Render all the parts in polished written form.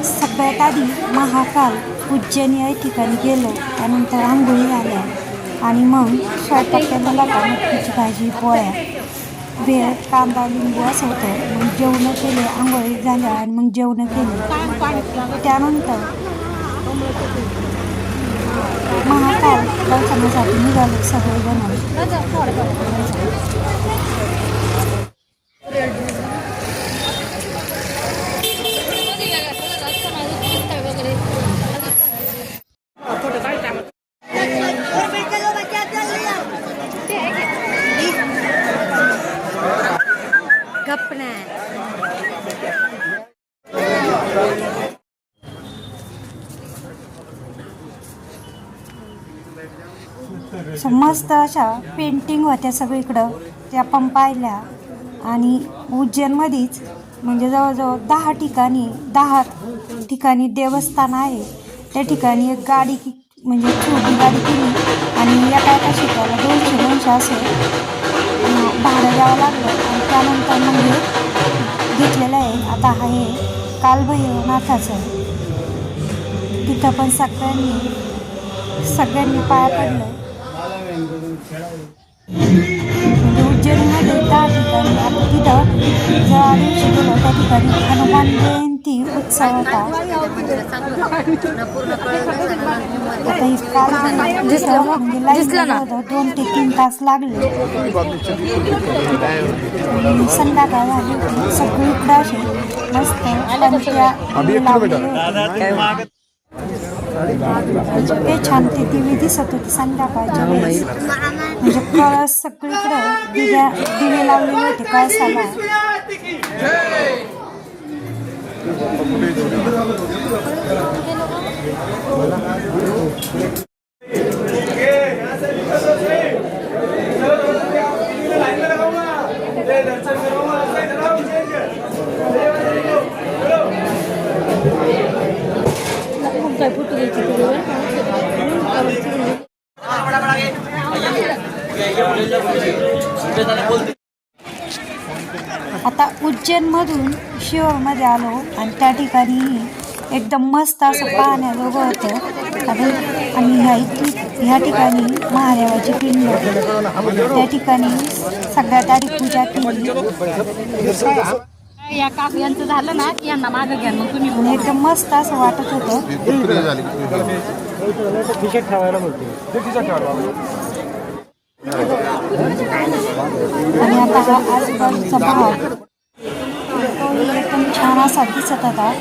सगळ्यात आधी महाकाल उज्जैन या ठिकाणी गेलो. त्यानंतर आंघोळी झाल्या आणि मग स्वयंपाक केला होता. मटकीची भाजी, पोळ्या, भेळ, कांदा, लिंबू असं होतं. मग जेवणं केले, आंघोळी झाल्या आणि मग जेवणं केली. त्यानंतर महाकाल दर्शनासाठी निघालो सगळेजण. मस्त अशा पेंटिंग होत्या सगळीकडं, त्या पण पाहिल्या. आणि उज्जैनमध्येच म्हणजे जवळजवळ 10 ठिकाणी देवस्थान आहे. त्या ठिकाणी एक गाडी म्हणजे छोटी गाडी केली आणि एका शिकायला 200 असं भाडं द्यावं लागलं. आणि त्यानंतर मग हे घेतलेलं आहे. आता हे कालभैरवनाथाचं, तिथं पण सगळ्यांनी पाया पडलं. म्हणजे उज्जैनमध्ये 10 ठिकाणी. आता तिथं ज्या दिवशी गेलो त्या ठिकाणी हनुमान जयंती उत्सव होता. आता ही काल म्हणजे लाईन 2 ते 3 तास लागले. संध्याकाळ झाली होती. सगळीकडे असे मस्त ते छान ते दिवे दिसत होते संध्याकाळच्या वेळेस. म्हणजे कळस सगळीकडे दिवे लावलेले होते कळसाला. आता उज्जैनमधून शिवमध्ये आलो आणि त्या ठिकाणी एकदम मस्त असं पाहण्याजोगं होतं. आणि ह्या ठिकाणी महादेवाची पिंड, त्या ठिकाणी सगळ्यात आधी पूजा केली. या काकू यांचं झालं ना की यांना मागं घ्या मग तुम्ही. एकदम मस्त असं वाटत होतं. आणि आता हा आजूबाजूचा भाग एकदम छान असा दिसत होता.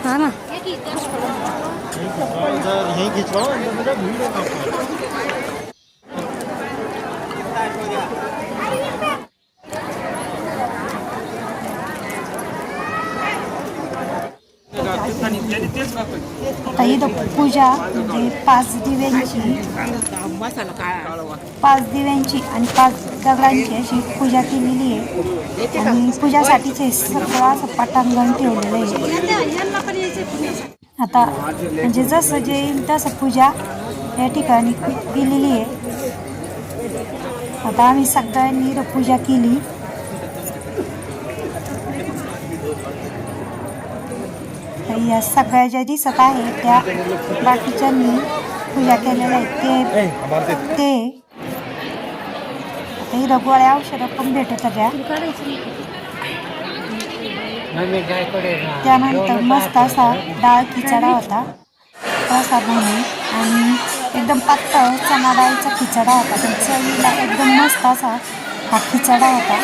हा ना आता इथं पूजा म्हणजे 5 दिव्यांची आणि 5 दगडांची अशी पूजा केलेली आहे. आणि पूजासाठीच हे सगळं असं पटांगण ठेवलेलं आहे. आता म्हणजे जसं जे येईल तसं पूजा या ठिकाणी केलेली आहे. आता आम्ही सगळ्यांनी इथं पूजा केली. या सगळ्या ज्या दिसत आहे त्या बाकीच्यांनी पूजा केलेल्या आहेत. ते आता इथं गोळ्या औषधं पण भेटत होत्या. त्यानंतर मस्त असा डाळ खिचडा होता प्रसाद म्हणून. आणि एकदम पातळ चणा डाळीचा खिचडा होता. पण चवीला एकदम मस्त असा हा खिचडा होता.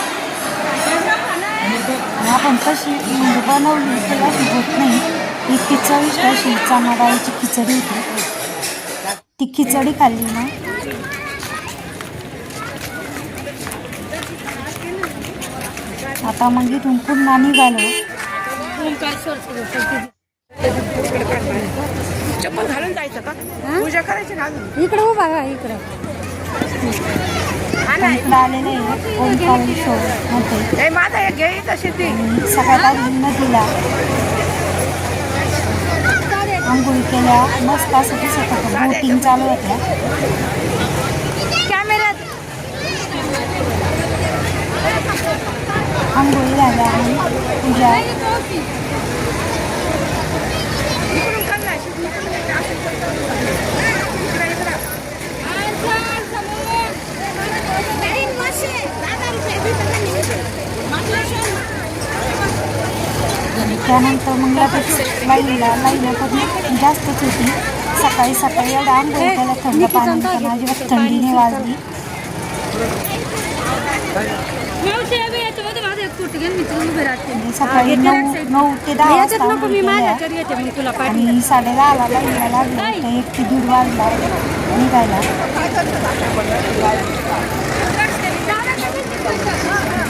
आपण कशी म्हणजे बनवली तर अशी होत नाही. इतकी चविष्ट अशी चणा डाळीची खिचडी होती. ती खिचडी खाल्ली ना आता मग इथून पुन्हा निघालो. चप्पल घालून जायचं का? पूजा करायची ना इकडे उभा का इकडे आलेलं आहे ओंकारेश्वर मध्ये. माझा एक घे तशी ती सगळ्यात आधी नदीला आंघोळी केल्या, मस्त असं दिसत होतं. बोटिंग चालू होत्या कॅमेऱ्यात. आंघोळी झाल्या आणि पूजा. त्यानंतर मग लगेच लाईन पण जास्तच होती. सकाळी सकाळी एवढं आंघोळ केलं थंड पाण्याने, पण अजिबात थंडीने वाजली. सकाळी 9 ते 10 वाजता आंघोळ केल्या आणि 10:30ला लाईनला लागली. तर 1 ते 1:30 वाजला निघायला.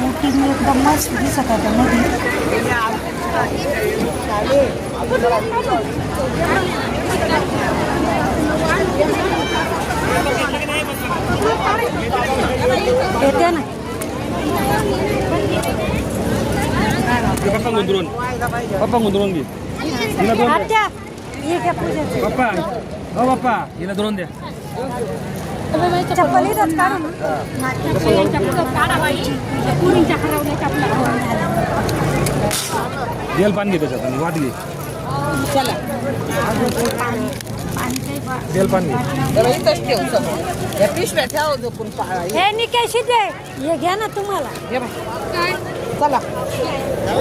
बोटिंग एकदम मस्त दिसत होतं नदी. येते ना पप्पा गुंतरून घे. आत्या, हे घ्या पूजेचं. पप्पा हो पप्पा हिला दुरून द्या. चप्पल इथंच काढू जेल पाणी घे त्याच्यात आणि वाट घे. तेल पाणी हे निकेश हे घ्या ना तुम्हाला. चला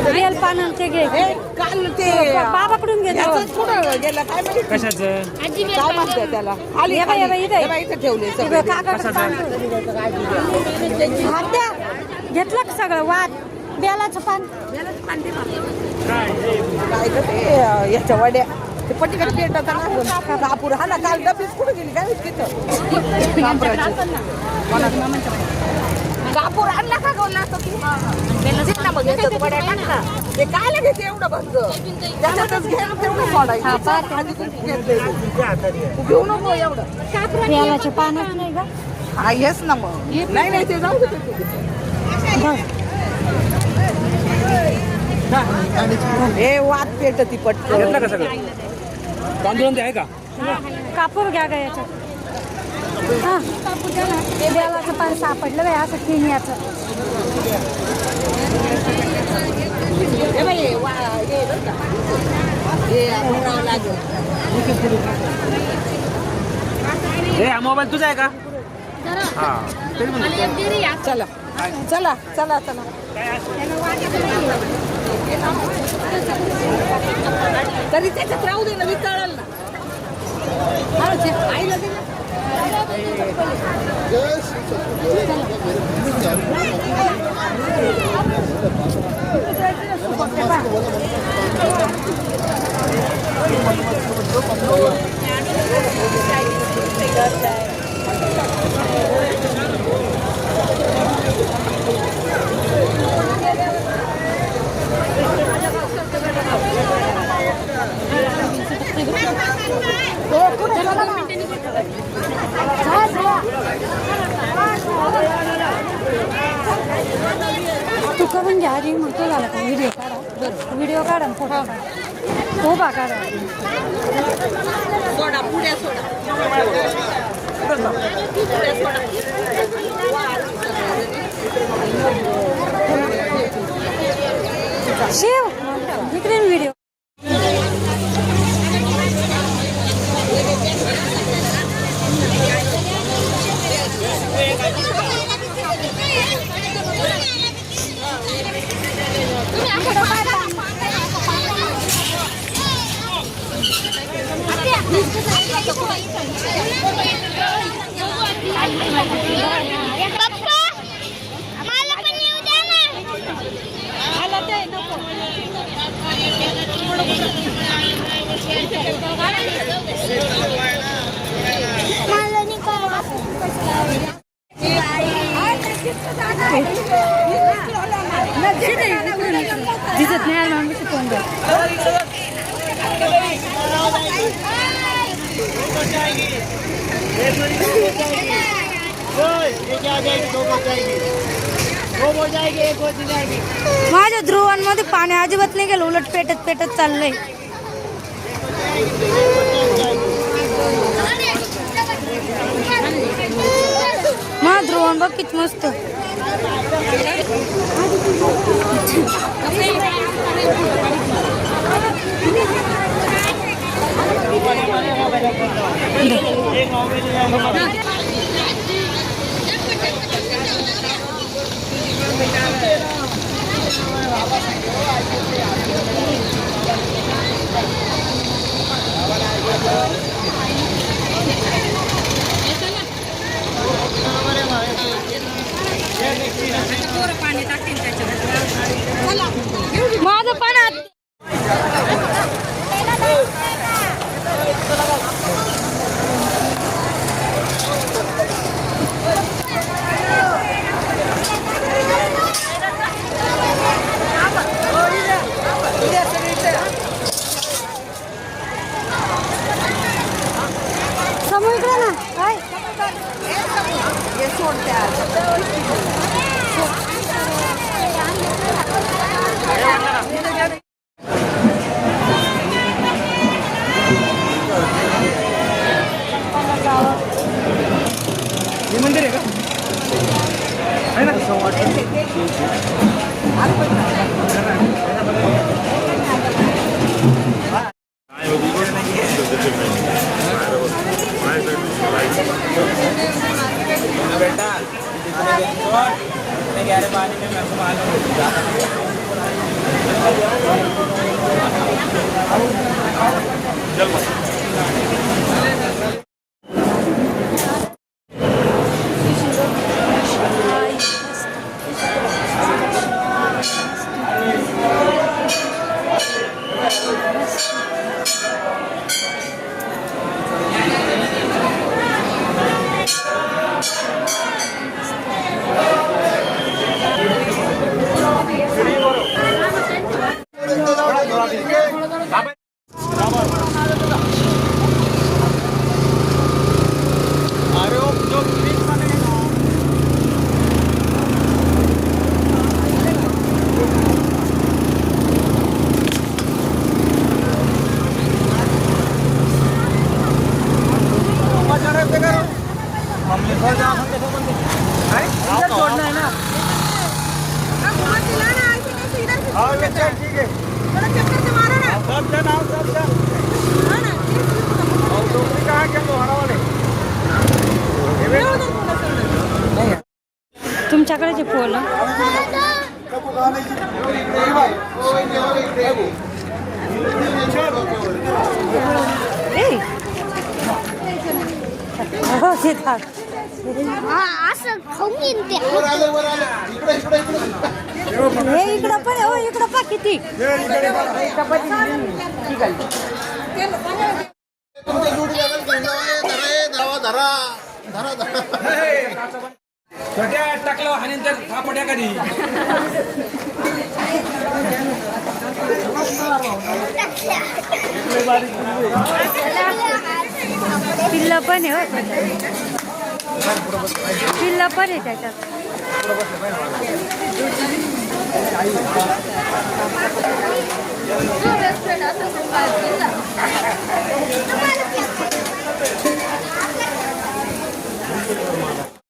बेल पानं ते घे. काल ते बाबाकडून घे. कुठं गेलं काय माहिती, कशाचं काय म्हणते त्याला. आली हे बाई, हे बाई, इथे. हे बाई, इथं ठेवले सगळे. आत्या घेतलं का सगळं वाद बेलाचं पान. काय ग ते याच्या वड्या ते पट्टीकडे पेटत ना कापूर. हा ना काल डबीच कुठे गेली काय माहिती तिथं कापराची. कापूर आणला का गोला तो की ना मग याच्यात वड्या टाकला. ते काय लागायचं एवढं बंद त्याच्यातच घ्यायला तेवढं सोडायचं. आधी तू घेतलंय तू घेऊ नको एवढं. बेलाचे पानच नाही का. हा येस ना मग. नाही नाही ते जाऊ दे. हे वाद पेटती पटकन. घेतलं का सगळं तांदूळ ते आहे का. कापूर घ्या गा याच्यात. हां ते बेलाचं पान सापडलं बाई असं किनियाचं. हे बाई, हे बरं का. हे आपण लागेल. हे हा मोबाईल तुझा आहे का. हा तरी म्हणतो. चला चला चला चला. तरी त्याच्यात राहू दे ना, विचाराल ना. आईला दे ना. तू करून घ्या आधी मग तो झाला का व्हिडिओ काढा. व्हिडिओ काढा फोटो काढा. उभा काढा. सोडा पुढ्या सोडा. शिव इकडे व्हिडिओ. दिसत नाही आलं आम्ही शिकवून द्या. माझ्या ध्रुवांमध्ये पाणी अजिबात नाही गेलं, उलट पेटत पेटत चाललंय. बघ किती मस्त. माझं पण समोर इकडे ना काय हे मंदिर आहे का? आहे ना? तुमच्याकडे जे पोल असं खाऊन येईन ते. हे इकडं पण हो इकडं पा किती छोट्या टाकलं आणि तर थापड्या कधी पिल्ला पण आहे हो पिल्ला पण आहे त्याच्यात